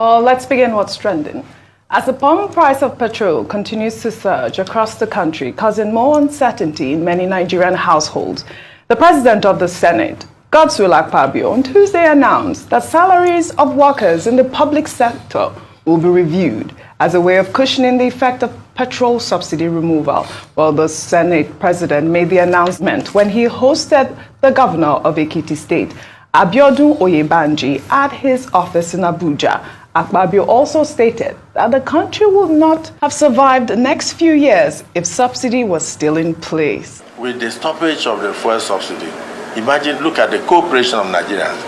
Well, let's begin what's trending. As the pump price of petrol continues to surge across the country, causing more uncertainty in many Nigerian households, the President of the Senate, Godswill Akpabio, on Tuesday announced that salaries of workers in the public sector will be reviewed as a way of cushioning the effect of petrol subsidy removal. Well, the Senate President made the announcement when he hosted the Governor of Ekiti State, Abiodun Oyebanji, at his office in Abuja. Akpabio also stated that the country would not have survived the next few years if subsidy was still in place. With the stoppage of the fuel subsidy, imagine, look at the cooperation of Nigerians.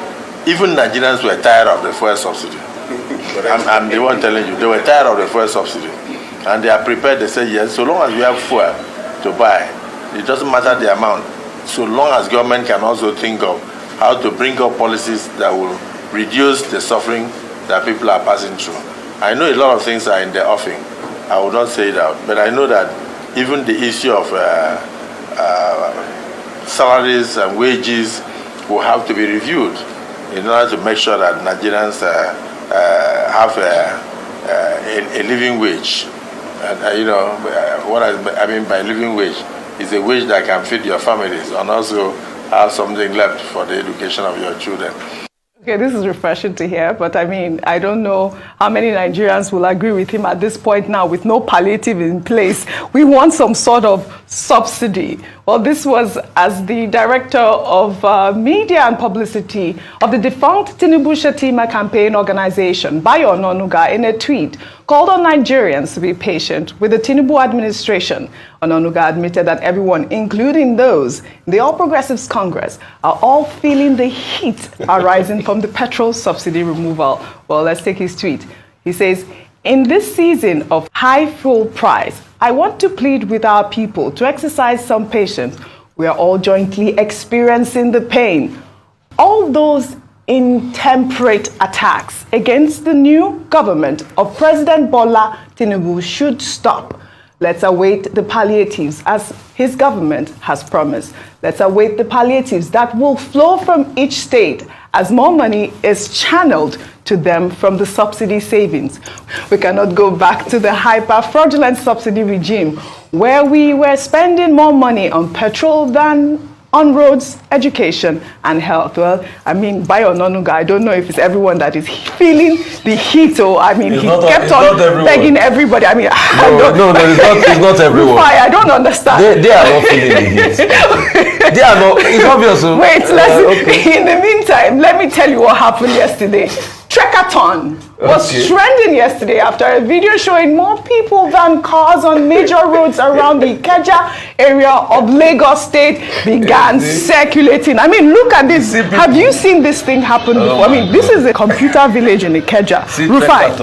Even Nigerians were tired of the fuel subsidy. I'm the one telling you, they were tired of the fuel subsidy. And they are prepared, they say, yes, so long as we have fuel to buy, it doesn't matter the amount, so long as government can also think of how to bring up policies that will reduce the suffering that people are passing through. I know a lot of things are in the offing. I will not say that, but I know that even the issue of salaries and wages will have to be reviewed in order to make sure that Nigerians have a living wage. And you know, what I mean by living wage is a wage that can feed your families and also have something left for the education of your children. Okay, this is refreshing to hear, but I mean, I don't know how many Nigerians will agree with him at this point now with no palliative in place. We want some sort of subsidy. Well, this was as the Director of Media and Publicity of the defunct Tinubu Shetima campaign organization, BAYO ONANUGA, in a tweet, called on Nigerians to be patient with the Tinubu administration. Onanuga admitted that everyone, including those in the All Progressives Congress, are all feeling the heat arising from the petrol subsidy removal. Well, let's take his tweet. He says, "In this season of high fuel price, I want to plead with our people to exercise some patience. We are all jointly experiencing the pain. All those intemperate attacks against the new government of President Bola Tinubu should stop. Let's await the palliatives as his government has promised. Let's await the palliatives that will flow from each state as more money is channeled to them from the subsidy savings. We cannot go back to the hyper-fraudulent subsidy regime where we were spending more money on petrol than on roads, education, and health." Well, I mean, BAYO ONANUGA, I don't know if it's everyone that is feeling the heat, or I mean, he kept on begging everybody. I mean, it's not everyone. Rufai, I don't understand. They are not feeling the heat. They are not, it's obvious. Wait, okay. In the meantime, let me tell you what happened yesterday. Trekkathon was trending yesterday after a video showing more people than cars on major roads around the Ikeja area of Lagos State began circulating. I mean, look at this. Have you seen this thing happen before? I mean, this is a computer village in Ikeja. Rufai.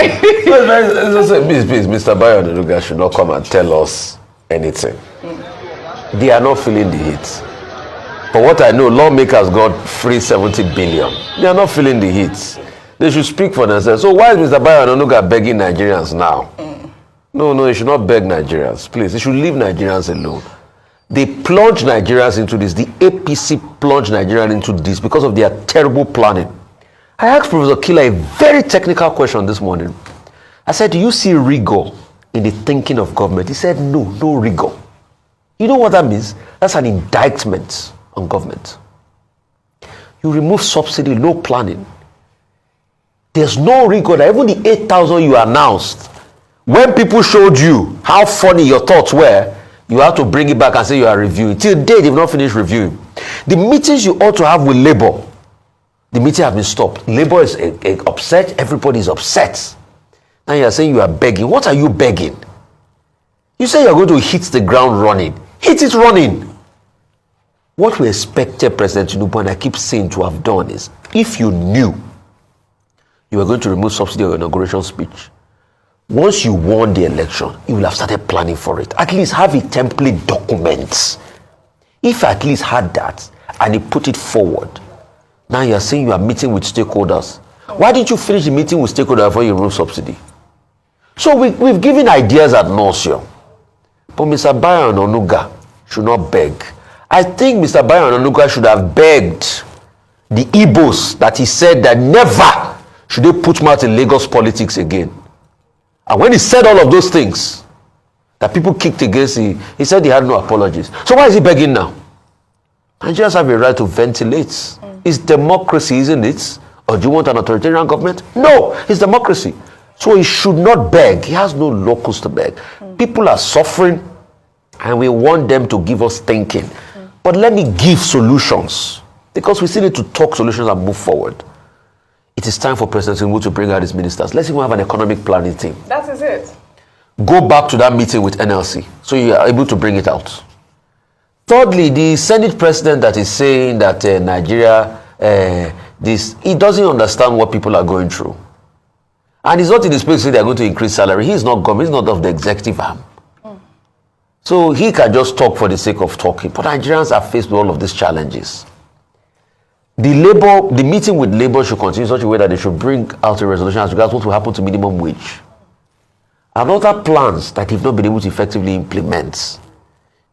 Please, Mr. BAYO ONANUGA should not come and tell us anything. They are not feeling the heat. For what I know, lawmakers got free 70 billion. They are not feeling the heat. They should speak for themselves. So why is Mr. BAYO ONANUGA begging Nigerians now? No, he should not beg Nigerians. Please, he should leave Nigerians alone. They plunged Nigerians into this. The APC plunged Nigerians into this because of their terrible planning. I asked Professor Killer a very technical question this morning. I said, do you see rigor in the thinking of government? He said, no rigor. You know what that means? That's an indictment on government. You remove subsidy, no planning. There's no rigor. Even the 8,000 you announced, when people showed you how funny your thoughts were, you have to bring it back and say you are reviewing. Till date, they've not finished reviewing. The meetings you ought to have with Labour, the meeting have been stopped. Labour is upset. Everybody is upset. Now you are saying you are begging. What are you begging? You say you are going to hit the ground running. Hit it running. What we expected President Tinubu, and I keep saying, to have done is, if you knew you were going to remove subsidy on your inauguration speech, once you won the election, you will have started planning for it. At least have a template document. If I at least had that and you put it forward, now you are saying you are meeting with stakeholders. Why didn't you finish the meeting with stakeholders before you remove subsidy? So we've given ideas ad nauseum. But Mr. BAYO ONANUGA should not beg. I think Mr. BAYO ONANUGA should have begged the Igbos that he said that never Should they put mouth in Lagos politics again? And when he said all of those things that people kicked against him, he said he had no apologies. So why is he begging now? Nigerians have a right to ventilate. It's democracy, isn't it? Or do you want an authoritarian government? No, it's democracy. So he should not beg. He has no locus to beg. People are suffering and we want them to give us thinking. But let me give solutions, because we still need to talk solutions and move forward. It is time for President Tinubu to bring out his ministers. Let's even have an economic planning team. That is it. Go back to that meeting with NLC so you are able to bring it out. Thirdly, the Senate president that is saying that Nigeria, he doesn't understand what people are going through. And he's not in the space to say they're going to increase salary. He's not government, he's not of the executive arm. So he can just talk for the sake of talking. But Nigerians are faced with all of these challenges. The meeting with Labour should continue in such a way that they should bring out a resolution as regards what will happen to minimum wage. And other plans that they've not been able to effectively implement,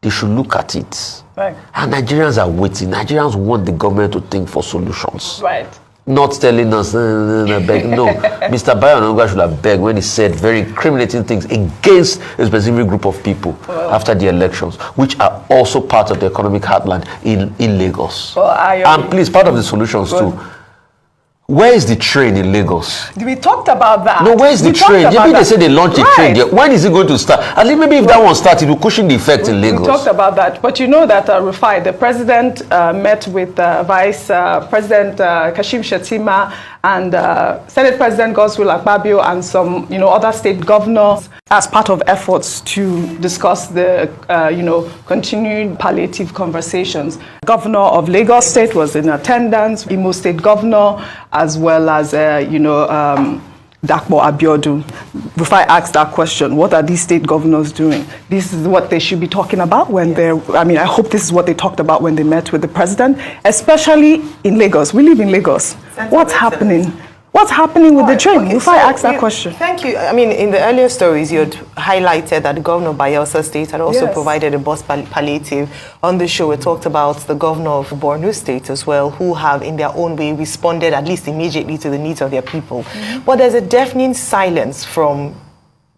they should look at it. Right. And Nigerians are waiting. Nigerians want the government to think for solutions. Right. Not telling us, beg. No, Mr. BAYO ONANUGA should have begged when he said very incriminating things against a specific group of people after the elections, which are also part of the economic heartland in Lagos. And please, part of the solutions too. Where is the train in Lagos? We talked about that. No, where is the train? Maybe they say they launched a train there. When is it going to start? At least maybe if that one starts, it will cushion the effect in Lagos. We talked about that. But you know that Rufai, the president, met with Vice President Kashim Shettima and Senate President Godswill Akpabio and some, other state governors as part of efforts to discuss the, continuing palliative conversations. Governor of Lagos State was in attendance, Imo State Governor, as well as, Dakpo Abiodun. Before I ask that question, what are these state governors doing? This is what they should be talking about when I hope this is what they talked about when they met with the president, especially in Lagos. We live in Lagos. What's happening? What's happening with the train? If I ask that question. Thank you. I mean, in the earlier stories, you had highlighted that the governor of Bayelsa State had also provided a bus palliative. On the show, we talked about the governor of Borno State as well, who have, in their own way, responded at least immediately to the needs of their people. But there's a deafening silence from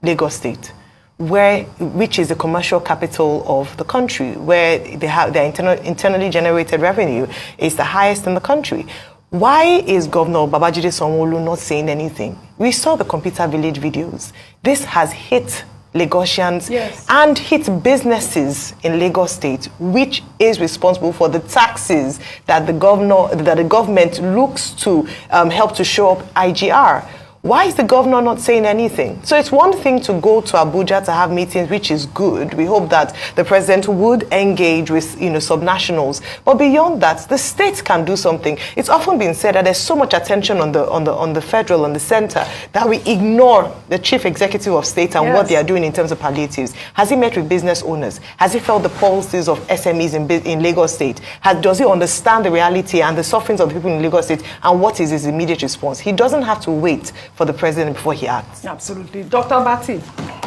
Lagos State, which is the commercial capital of the country, where they have their internally generated revenue is the highest in the country. Why is Governor Babajide Sanwo-Olu not saying anything? We saw the computer village videos. This has hit Lagosians and hit businesses in Lagos State, which is responsible for the taxes that the government looks to help to show up IGR. Why is the governor not saying anything? So it's one thing to go to Abuja to have meetings, which is good. We hope that the president would engage with, subnationals. But beyond that, the state can do something. It's often been said that there's so much attention on the federal, on the center, that we ignore the chief executive of state and what they are doing in terms of palliatives. Has he met with business owners? Has he felt the pulses of SMEs in Lagos State? Does he understand the reality and the sufferings of the people in Lagos State? And what is his immediate response? He doesn't have to wait for the president before he acts. Absolutely. Dr. Bati.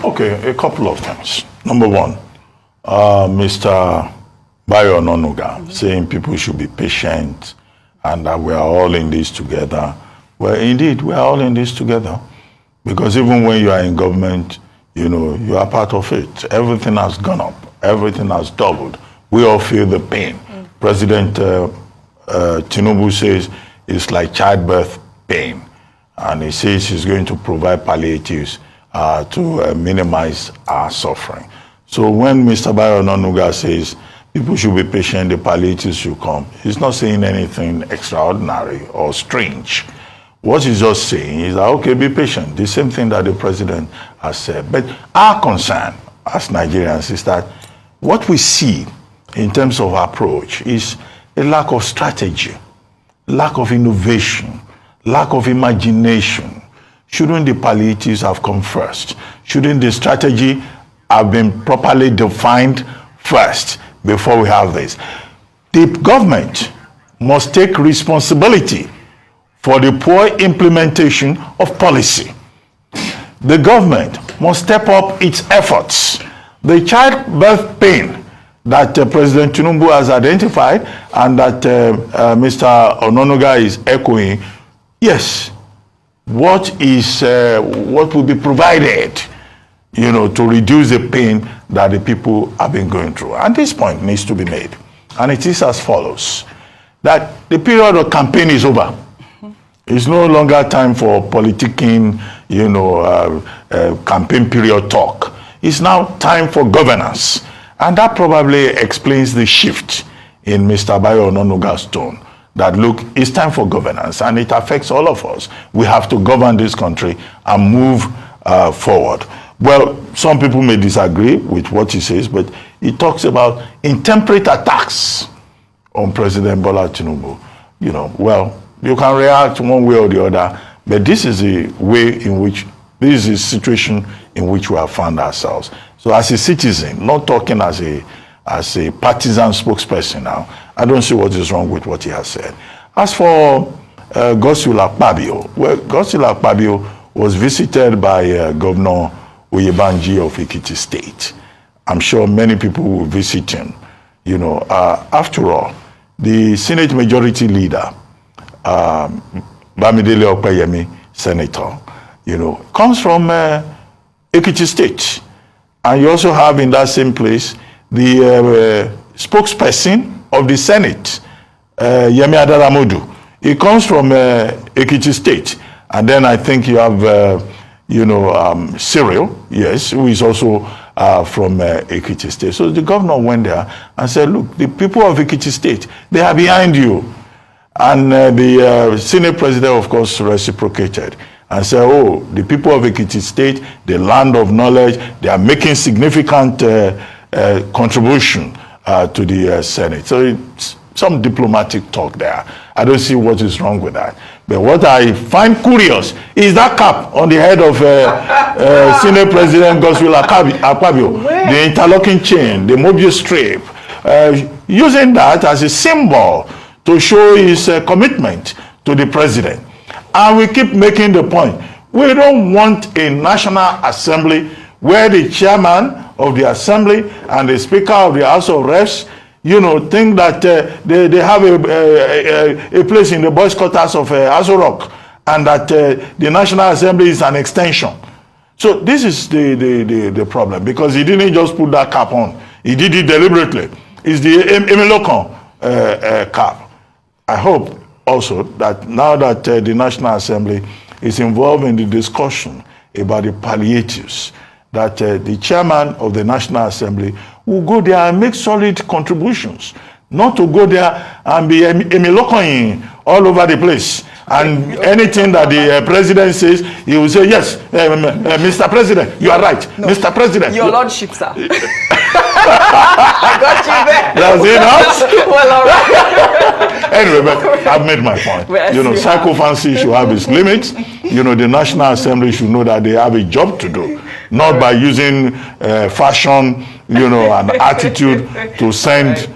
Okay, a couple of things. Number one, Mr. BAYO ONANUGA saying people should be patient and that we are all in this together. Well, indeed, we are all in this together. Because even when you are in government, you are part of it. Everything has gone up. Everything has doubled. We all feel the pain. President Tinubu says it's like childbirth pain. And he says he's going to provide palliatives to minimize our suffering. So when Mr. BAYO ONANUGA says people should be patient, the palliatives should come, he's not saying anything extraordinary or strange. What he's just saying is that, okay, be patient. The same thing that the president has said. But our concern as Nigerians is that what we see in terms of approach is a lack of strategy, lack of innovation, lack of imagination. Shouldn't the palliatives have come first? Shouldn't the strategy have been properly defined first before we have this? The government must take responsibility for the poor implementation of policy. The government must step up its efforts. The childbirth pain that President Tinubu has identified and that Mr. ONANUGA is echoing, yes, what will be provided, you know, to reduce the pain that the people have been going through. And this point needs to be made. And it is as follows, that the period of campaign is over. It's no longer time for politicking, you know, campaign period talk. It's now time for governance. And that probably explains the shift in Mr. Bayo Onanuga's tone. That, look, it's time for governance, and it affects all of us. We have to govern this country and move forward. Well, some people may disagree with what he says, but he talks about intemperate attacks on President Bola Tinubu. You know, well, you can react one way or the other, but this is a way in which, this is a situation in which we have found ourselves. So as a citizen, not talking as a partisan spokesperson now, I don't see what is wrong with what he has said. As for Godswill Akpabio, well, Godswill Akpabio was visited by Governor Oyebanji of Ekiti State. I'm sure many people will visit him. You know, after all, the Senate Majority Leader, Bamidele Opeyemi, Senator, you know, comes from Ekiti State. And you also have in that same place the spokesperson of the Senate, Yemi Adaramodu. He comes from Ekiti State. And then I think you have, you know, Cyril, yes, who is also from Ekiti State. So the governor went there and said, look, the people of Ekiti State, they are behind you. And the Senate president, of course, reciprocated and said, oh, the people of Ekiti State, the land of knowledge, they are making significant contribution to the Senate. So it's some diplomatic talk there. I don't see what is wrong with that. But what I find curious is that cap on the head of Senate President Godswill Akpabio, the interlocking chain, the Mobius strip, using that as a symbol to show his commitment to the president. And we keep making the point, we don't want a National Assembly where the chairman of the Assembly and the Speaker of the House of Reps, you know, think that they have a place in the boys' quarters of Aso Rock, and that the National Assembly is an extension. So this is the problem, because he didn't just put that cap on. He did it deliberately. It's the Emilokon cap. I hope also that now that the National Assembly is involved in the discussion about the palliatives, that the chairman of the National Assembly will go there and make solid contributions, not to go there and be emilokoing all over the place. And anything that the president says, he will say, yes, Mr. President, you are right. No, Mr. President. Your Lordship, sir. I got you there. Does he not? Well, all right. Anyway, but I've made my point. Yes, you know, psychophancy should have its limits. You know, the National Assembly should know that they have a job to do, not by using fashion, you know, and attitude to send,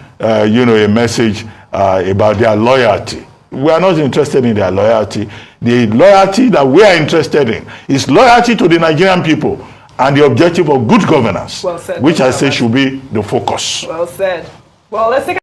you know, a message about their loyalty. We are not interested in their loyalty. The loyalty that we are interested in is loyalty to the Nigerian people and the objective of good governance, well said, which I say should be the focus. Well said. Well, let's take